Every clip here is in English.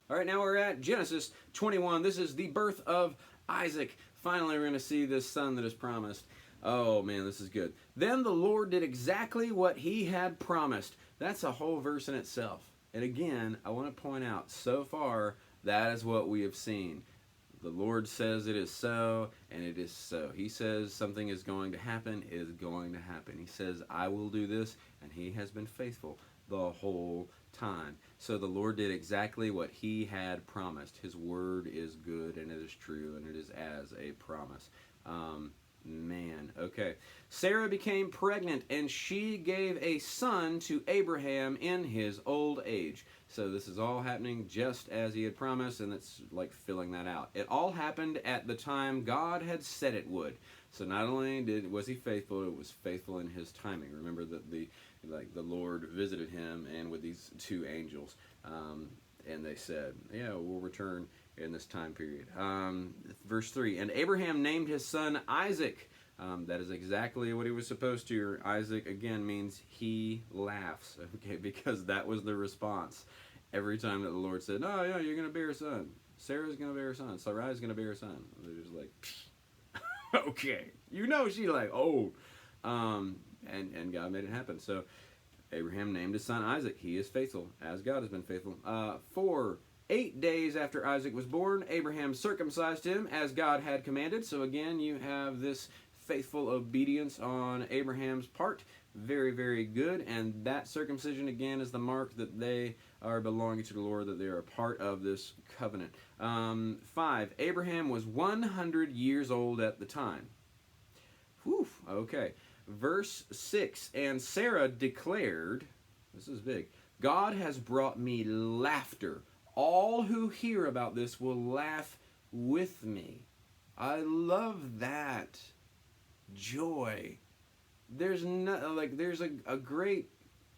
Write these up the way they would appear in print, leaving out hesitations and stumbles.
All right, now we're at Genesis 21. This is the birth of Isaac. Finally, we're going to see this son that is promised. Oh, man, this is good. Then the Lord did exactly what he had promised. That's a whole verse in itself. And again, I want to point out, so far, that is what we have seen. The Lord says it is so, and it is so. He says something is going to happen, it is going to happen. He says, I will do this, and he has been faithful the whole time. So the Lord did exactly what he had promised. His word is good, and it is true, and it is as a promise. Man, okay. Sarah became pregnant, and she gave a son to Abraham in his old age. So this is all happening just as he had promised, and it's like filling that out. It all happened at the time God had said it would. So not only was he faithful, it was faithful in his timing. Remember that the Lord visited him and with these two angels, and they said, yeah, we'll return in this time period. Verse 3, and Abraham named his son Isaac. That is exactly what he was supposed to. Isaac, again, means he laughs, okay, because that was the response. Every time that the Lord said, oh, yeah, you're going to bear a son. Sarah's going to bear a son. Sarai's going to bear a son. They're just like, okay. You know she like, oh. And God made it happen. So Abraham named his son Isaac. He is faithful, as God has been faithful. 8 days after Isaac was born, Abraham circumcised him as God had commanded. So again, you have this faithful obedience on Abraham's part. Very, very good. And that circumcision, again, is the mark that they are belonging to the Lord, that they are a part of this covenant. 5, Abraham was 100 years old at the time. Whew, okay. Verse 6, and Sarah declared, this is big, God has brought me laughter. All who hear about this will laugh with me. I love that. Joy. There's a great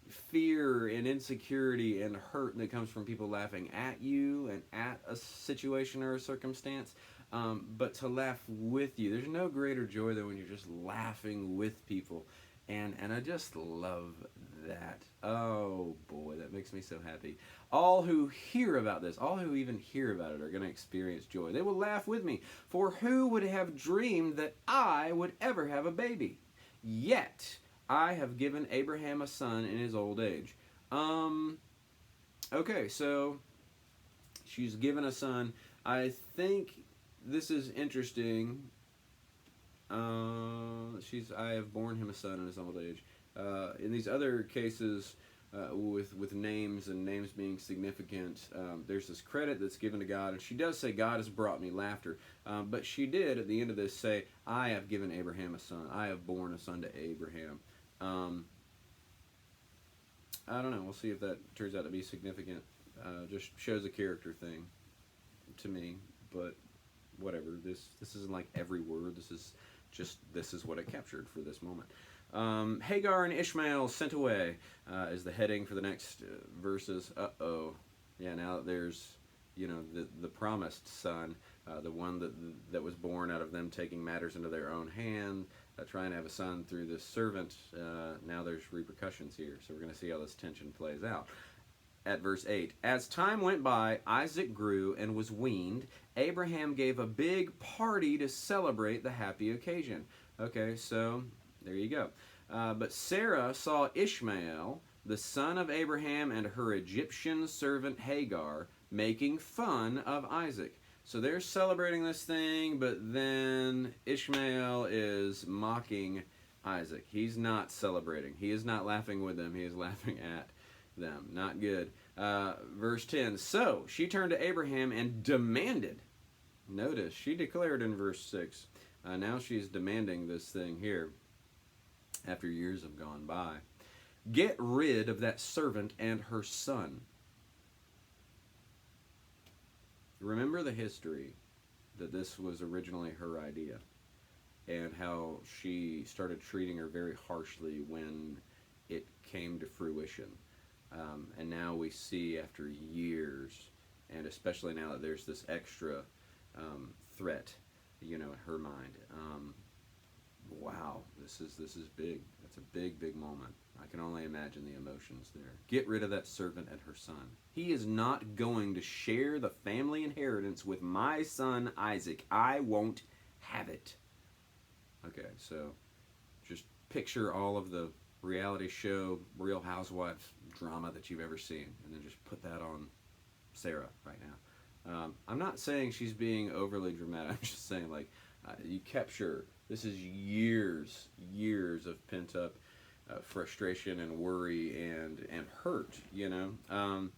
fear and insecurity and hurt that comes from people laughing at you and at a situation or a circumstance. But to laugh with you, there's no greater joy than when you're just laughing with people. And I just love that. Oh boy, that makes me so happy. All who hear about this, all who even hear about it, are going to experience joy. They will laugh with me. For who would have dreamed that I would ever have a baby? Yet I have given Abraham a son in his old age. Okay, so she's given a son. I think this is interesting. I have borne him a son in his old age. In these other cases, with names and names being significant, there's this credit that's given to God, and she does say, God has brought me laughter. But she did, at the end of this, say, I have given Abraham a son. I have borne a son to Abraham. I don't know. We'll see if that turns out to be significant. Just shows a character thing to me, but whatever. This isn't like every word. This is what it captured for this moment. Hagar and Ishmael sent away is the heading for the next verses. Yeah, now there's, the promised son, the one that was born out of them taking matters into their own hand, trying to have a son through this servant. Now there's repercussions here, so we're going to see how this tension plays out. At verse 8, as time went by, Isaac grew and was weaned. Abraham gave a big party to celebrate the happy occasion. Okay, so there you go. But Sarah saw Ishmael, the son of Abraham, and her Egyptian servant Hagar making fun of Isaac. So they're celebrating this thing, but then Ishmael is mocking Isaac. He's not celebrating. He is not laughing with them. He is laughing at them. Not good. Verse 10, so she turned to Abraham and demanded. Notice, she declared in verse 6. Now she's demanding this thing here after years have gone by. Get rid of that servant and her son. Remember the history that this was originally her idea and how she started treating her very harshly when it came to fruition. And now we see after years, and especially now that there's this extra threat, in her mind. Wow, this is big. That's a big moment. I can only imagine the emotions there. Get rid of that servant and her son. He is not going to share the family inheritance with my son Isaac. I won't have it. Okay, so just picture all of the reality show, Real Housewives drama that you've ever seen, and then just put that on Sarah right now. I'm not saying she's being overly dramatic. I'm just saying, like, you capture, this is years of pent up frustration and worry and hurt, you know,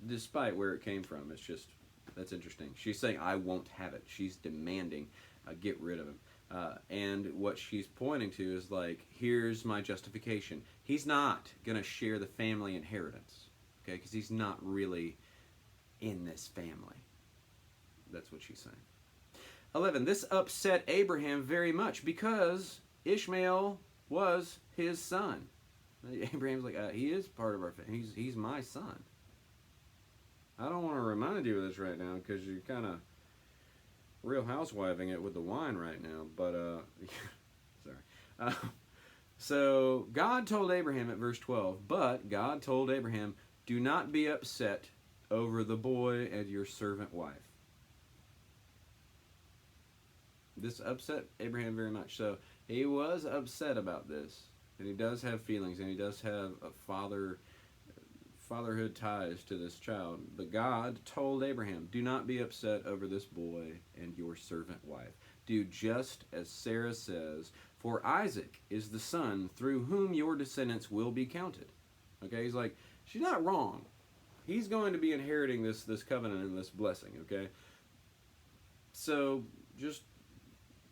despite where it came from. It's just, that's interesting. She's saying, I won't have it. She's demanding, get rid of him. And what she's pointing to is like, here's my justification. He's not going to share the family inheritance, okay, because he's not really in this family. That's what she's saying. 11, this upset Abraham very much because Ishmael was his son. Abraham's like, he is part of our family. He's my son. I don't want to remind you of this right now because you're kind of Real Housewiving it with the wine right now. But, sorry. So God told Abraham at verse 12, but God told Abraham, do not be upset over the boy and your servant wife. This upset Abraham very much. So he was upset about this, and he does have feelings, and he does have a fatherhood ties to this child. But God told Abraham, do not be upset over this boy and your servant wife. Do just as Sarah says, for Isaac is the son through whom your descendants will be counted. Okay, he's like, she's not wrong. He's going to be inheriting this covenant and this blessing, okay? So just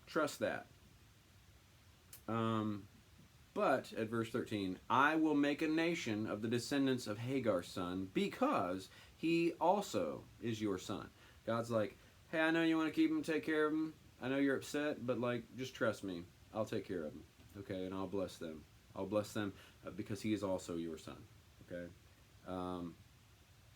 trust that. But, at verse 13, I will make a nation of the descendants of Hagar's son because he also is your son. God's like, hey, I know you want to keep him, take care of him. I know you're upset, but, like, just trust me. I'll take care of him, okay? And I'll bless them. I'll bless them because he is also your son, okay?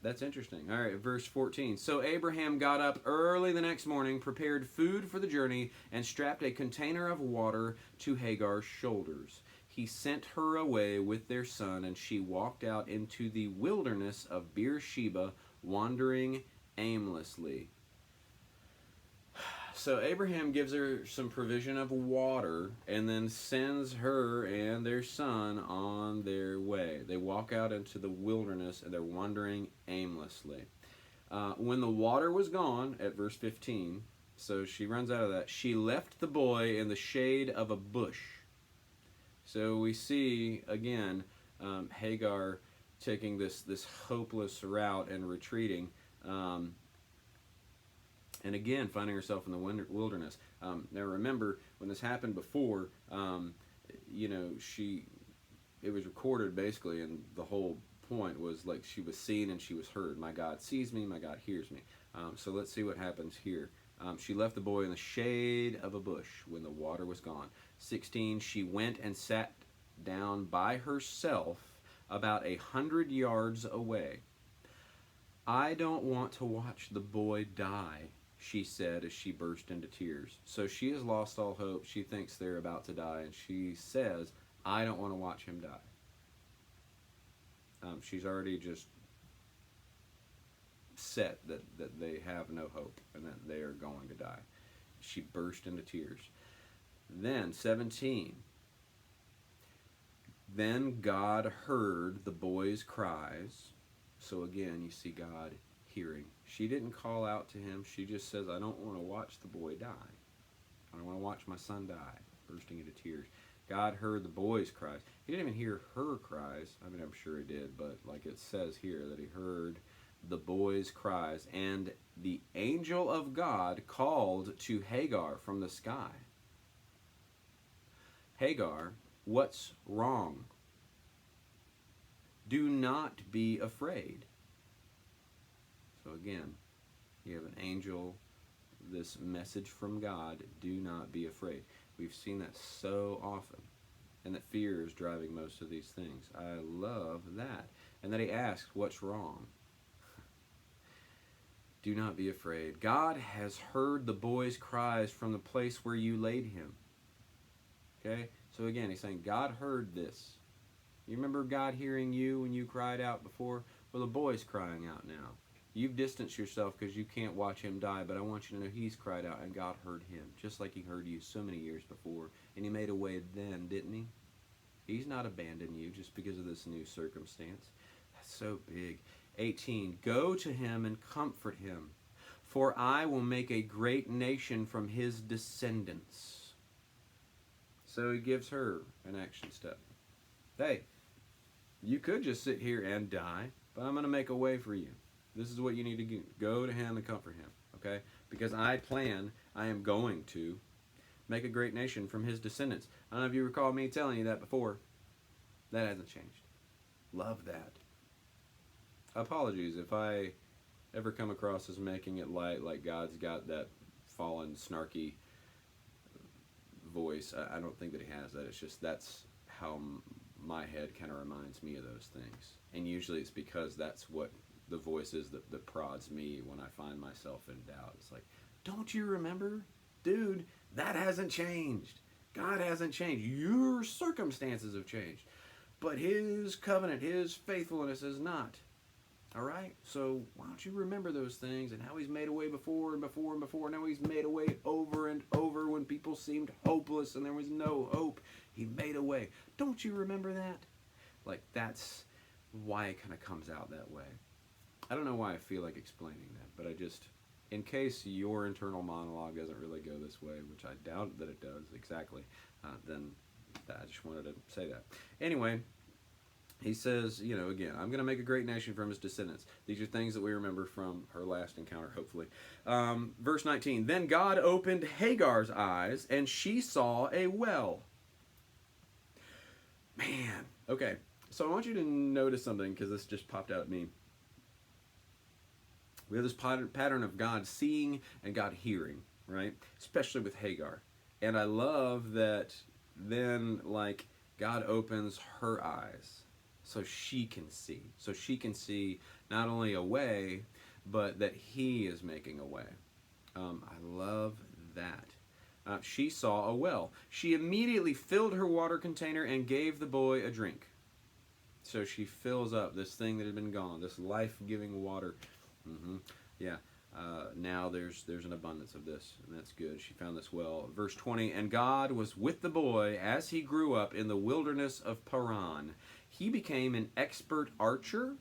That's interesting. All right, verse 14. So Abraham got up early the next morning, prepared food for the journey, and strapped a container of water to Hagar's shoulders. He sent her away with their son, and she walked out into the wilderness of Beersheba, wandering aimlessly. So Abraham gives her some provision of water and then sends her and their son on their way. They walk out into the wilderness and they're wandering aimlessly. When the water was gone, at verse 15, so she runs out of that, she left the boy in the shade of a bush. So we see, again, Hagar taking this hopeless route and retreating. And again, finding herself in the wilderness. Now remember, when this happened before, you know, it was recorded basically, and the whole point was like she was seen and she was heard. My God sees me, my God hears me. So let's see what happens here. She left the boy in the shade of a bush when the water was gone. 16, she went and sat down by herself about 100 yards away. I don't want to watch the boy die, she said as she burst into tears. So she has lost all hope. She thinks they're about to die, and she says, I don't want to watch him die. She's already just set that they have no hope and that they are going to die. She burst into tears. Then, 17, then God heard the boy's cries. So again, you see God hearing. She didn't call out to him. She just says, I don't want to watch the boy die. I don't want to watch my son die, bursting into tears. God heard the boy's cries. He didn't even hear her cries. I mean, I'm sure he did, but like it says here that he heard the boy's cries. And the angel of God called to Hagar from the sky. Hagar, what's wrong? Do not be afraid. So again, you have an angel, this message from God, do not be afraid. We've seen that so often, and that fear is driving most of these things. I love that. And then he asks, what's wrong? Do not be afraid. God has heard the boy's cries from the place where you laid him. Okay? So again, he's saying, God heard this. You remember God hearing you when you cried out before? Well, the boy's crying out now. You've distanced yourself because you can't watch him die, but I want you to know he's cried out and God heard him, just like he heard you so many years before. And he made a way then, didn't he? He's not abandoned you just because of this new circumstance. That's so big. 18, go to him and comfort him, for I will make a great nation from his descendants. So he gives her an action step. Hey, you could just sit here and die, but I'm going to make a way for you. This is what you need to do. Go to him and comfort him, okay? Because I am going to make a great nation from his descendants. I don't know if you recall me telling you that before. That hasn't changed. Love that. Apologies if I ever come across as making it light, like God's got that fallen, snarky voice. I don't think that he has that. It's just that's how my head kind of reminds me of those things. And usually it's because that's what the voice is that prods me when I find myself in doubt. It's like, don't you remember? Dude, that hasn't changed. God hasn't changed. Your circumstances have changed. But his covenant, his faithfulness is not. All right? So why don't you remember those things and how he's made a way before and before and before. Now he's made a way over and over when people seemed hopeless and there was no hope. He made a way. Don't you remember that? Like, that's why it kind of comes out that way. I don't know why I feel like explaining that, but I just, in case your internal monologue doesn't really go this way, which I doubt that it does exactly, then I just wanted to say that. Anyway, he says, you know, again, I'm going to make a great nation from his descendants. These are things that we remember from her last encounter, hopefully. Verse 19, then God opened Hagar's eyes, and she saw a well. Man, okay. So I want you to notice something, because this just popped out at me. We have this pattern of God seeing and God hearing, right? Especially with Hagar. And I love that then, like, God opens her eyes so she can see. So she can see not only a way, but that he is making a way. I love that. She saw a well. She immediately filled her water container and gave the boy a drink. So she fills up this thing that had been gone, this life-giving water. Yeah. Now there's an abundance of this, and that's good. She found this well. Verse 20, and God was with the boy as he grew up in the wilderness of Paran. He became an expert archer,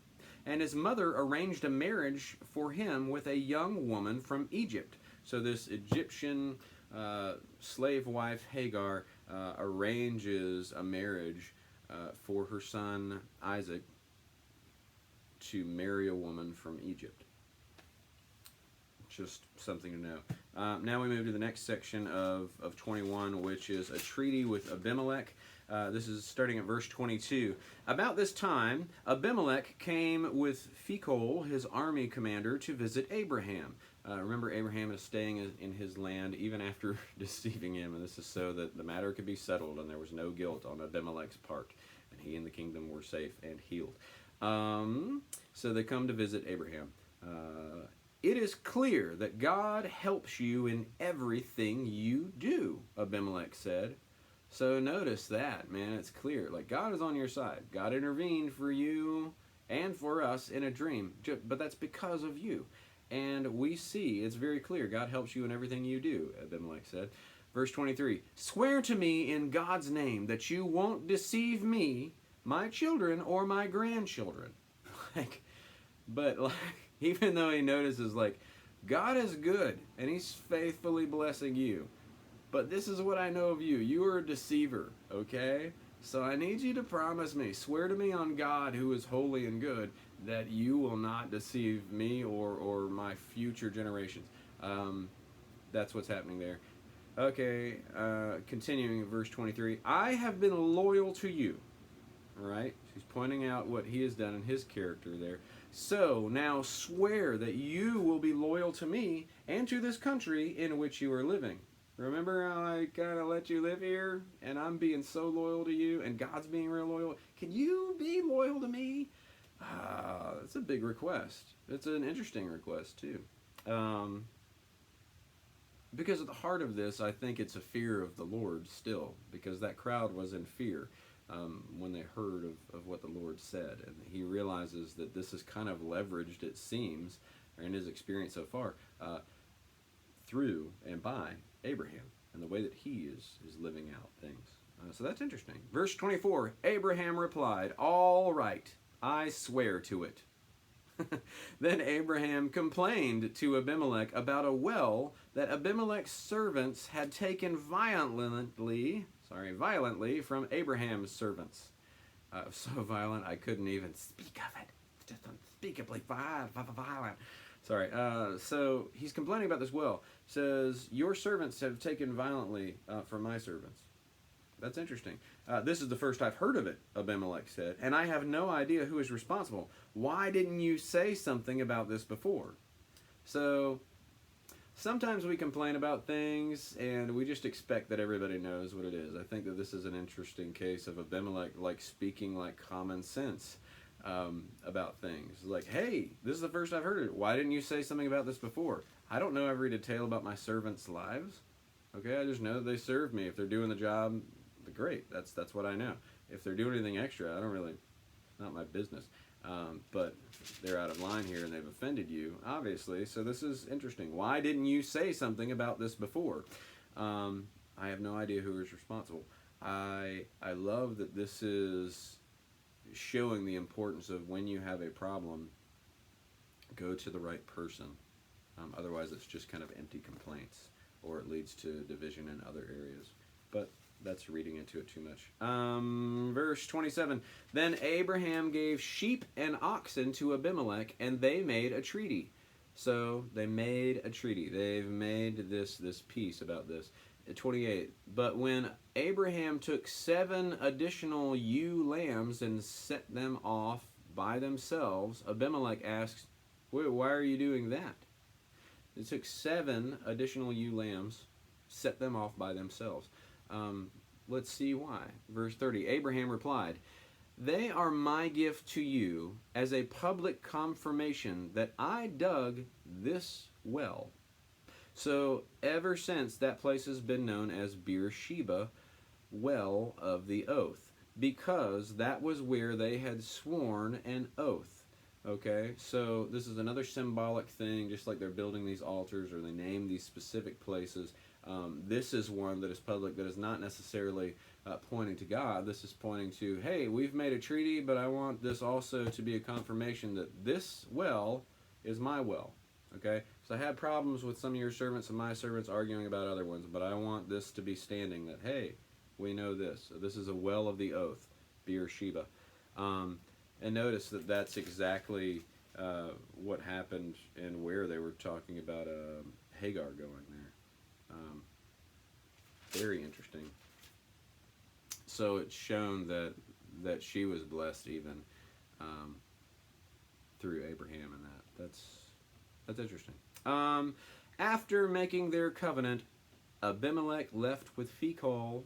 and his mother arranged a marriage for him with a young woman from Egypt. So this Egyptian slave wife, Hagar, arranges a marriage for her son, Isaac, to marry a woman from Egypt. Just something to know. Now we move to the next section of 21, which is a treaty with Abimelech. This is starting at verse 22. About this time, Abimelech came with Phicol, his army commander, to visit Abraham. Remember, Abraham is staying in his land even after deceiving him, and this is so that the matter could be settled and there was no guilt on Abimelech's part, and he and the kingdom were safe and healed. So they come to visit Abraham. It is clear that God helps you in everything you do, Abimelech said. So notice that, man, it's clear. Like, God is on your side. God intervened for you and for us in a dream, but that's because of you. And we see, it's very clear, God helps you in everything you do, Abimelech said. Verse 23, swear to me in God's name that you won't deceive me, my children, or my grandchildren. But even though he notices, like, God is good, and he's faithfully blessing you. But this is what I know of you. You are a deceiver, okay? So I need you to promise me, swear to me on God, who is holy and good, that you will not deceive me or my future generations. That's what's happening there. Okay, continuing verse 23. I have been loyal to you. All right? She's pointing out what he has done in his character there. So now swear that you will be loyal to me and to this country in which you are living. Remember how I kind of let you live here and I'm being so loyal to you and God's being real loyal? Can you be loyal to me? That's a big request. It's an interesting request too. Because at the heart of this, I think it's a fear of the Lord still, because that crowd was in fear. when they heard of what the Lord said. And he realizes that this is kind of leveraged, it seems, in his experience so far, through and by Abraham and the way that he is living out things. So that's interesting. Verse 24, Abraham replied, "All right, I swear to it." Then Abraham complained to Abimelech about a well that Abimelech's servants had taken violently from Abraham's servants. So violent I couldn't even speak of it. Just unspeakably violent. Sorry. So he's complaining about this well. Says, your servants have taken violently from my servants. That's interesting. This is the first I've heard of it, Abimelech said, and I have no idea who is responsible. Why didn't you say something about this before? So sometimes we complain about things and we just expect that everybody knows what it is. I think that this is an interesting case of Abimelech speaking common sense about things. Like, hey, this is the first I've heard of it. Why didn't you say something about this before? I don't know every detail about my servants' lives. Okay, I just know that they serve me. If they're doing the job, great. That's what I know. If they're doing anything extra, I don't really, not my business. But they're out of line here and they've offended you, obviously. So this is interesting. Why didn't you say something about this before? I have no idea who is responsible. I love that this is showing the importance of when you have a problem, go to the right person. Otherwise, it's just kind of empty complaints, or it leads to division in other areas. But that's reading into it too much. Verse 27, then Abraham gave sheep and oxen to Abimelech, and they made a treaty. So they made a treaty. They've made this peace about this. 28, but when Abraham took 7 additional ewe lambs and set them off by themselves, Abimelech asked, wait, why are you doing that? It took 7 additional ewe lambs, set them off by themselves. Let's see why. Verse 30, Abraham replied, they are my gift to you as a public confirmation that I dug this well. So ever since, that place has been known as Beersheba, well of the oath, because that was where they had sworn an oath. Okay, so this is another symbolic thing, just like they're building these altars or they name these specific places. This is one that is public, that is not necessarily pointing to God. This is pointing to, hey, we've made a treaty, but I want this also to be a confirmation that this well is my well. Okay, so I had problems with some of your servants and my servants arguing about other ones, but I want this to be standing that, hey, we know this. So this is a well of the oath, Beersheba. And notice that that's exactly what happened and where they were talking about Hagar going there. Very interesting. So it's shown that she was blessed even through Abraham and that. That's interesting. After making their covenant, Abimelech left with Phicol,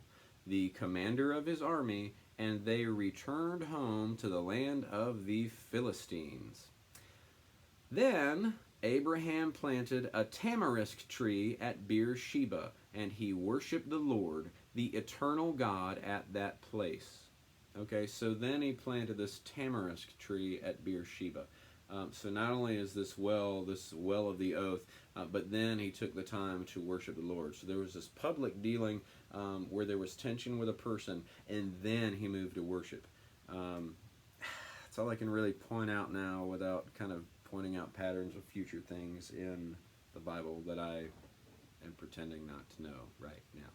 the commander of his army, and they returned home to the land of the Philistines. Then Abraham planted a tamarisk tree at Beersheba, and he worshipped the Lord, the eternal God, at that place. Okay, so then he planted this tamarisk tree at Beersheba. So not only is this well of the oath, but then he took the time to worship the Lord. So there was this public dealing where there was tension with a person, and then he moved to worship. That's all I can really point out now without kind of pointing out patterns of future things in the Bible that I am pretending not to know right now.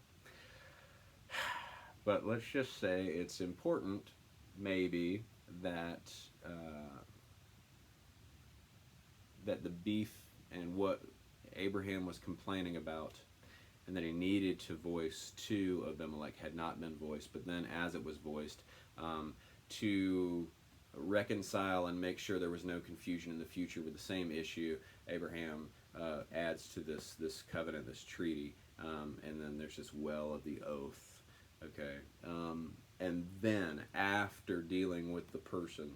But let's just say it's important, maybe, that that the beef and what Abraham was complaining about and that he needed to voice to Abimelech had not been voiced, but then as it was voiced, to reconcile and make sure there was no confusion in the future with the same issue, Abraham adds to this covenant, this treaty, and then there's this well of the oath, okay? And then after dealing with the person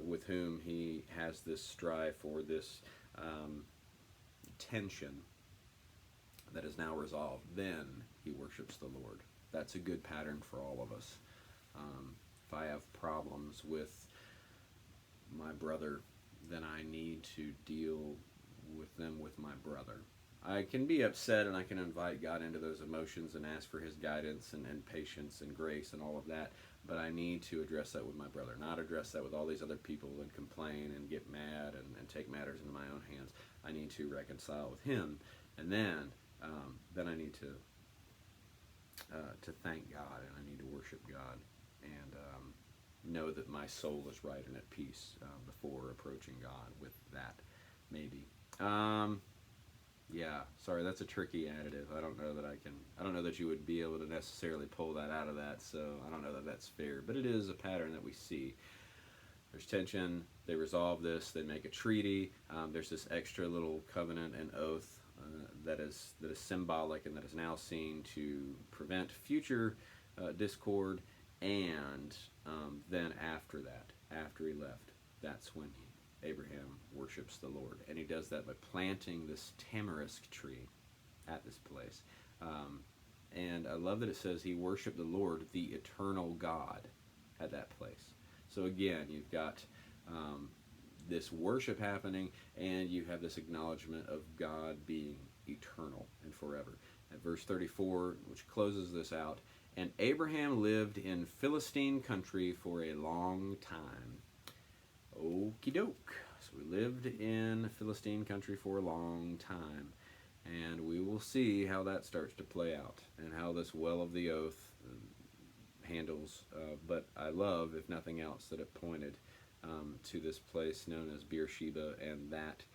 with whom he has this strife or this tension that is now resolved, then he worships the Lord. That's a good pattern for all of us. If I have problems with my brother, then I need to deal with them with my brother. I can be upset and I can invite God into those emotions and ask for his guidance and patience and grace and all of that, but I need to address that with my brother, not address that with all these other people and complain and get mad and take matters into my own hands. I need to reconcile with him, and then I need to thank God, and I need to worship God, and know that my soul is right and at peace before approaching God with that, maybe. Yeah, sorry, that's a tricky additive. I don't know that you would be able to necessarily pull that out of that, so I don't know that that's fair. But it is a pattern that we see. There's tension, they resolve this, they make a treaty, there's this extra little covenant and oath that is symbolic and that is now seen to prevent future discord, and then after that, after he left, that's when Abraham worships the Lord, and he does that by planting this tamarisk tree at this place. And I love that it says he worshiped the Lord, the eternal God, at that place. So again, you've got this worship happening, and you have this acknowledgement of God being eternal and forever. At verse 34, which closes this out, and Abraham lived in Philistine country for a long time. Okie doke. So we lived in Philistine country for a long time, and we will see how that starts to play out and how this well of the oath handles. But I love, if nothing else, that it pointed to this place known as Beersheba, and that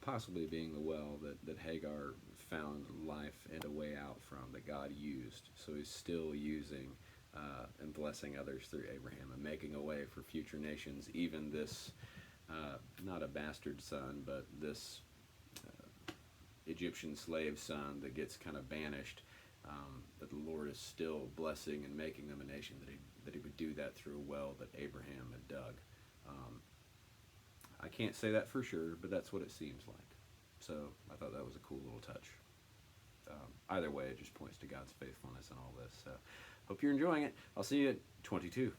possibly being the well that Hagar found life and a way out from, that God used. So he's still using and blessing others through Abraham and making a way for future nations, even this, not a bastard son, but this Egyptian slave son that gets kind of banished, that the Lord is still blessing and making them a nation, that he would do that through a well that Abraham had dug. I can't say that for sure, but that's what it seems like. So I thought that was a cool little touch. Either way, it just points to God's faithfulness in all this. So hope you're enjoying it. I'll see you at 22.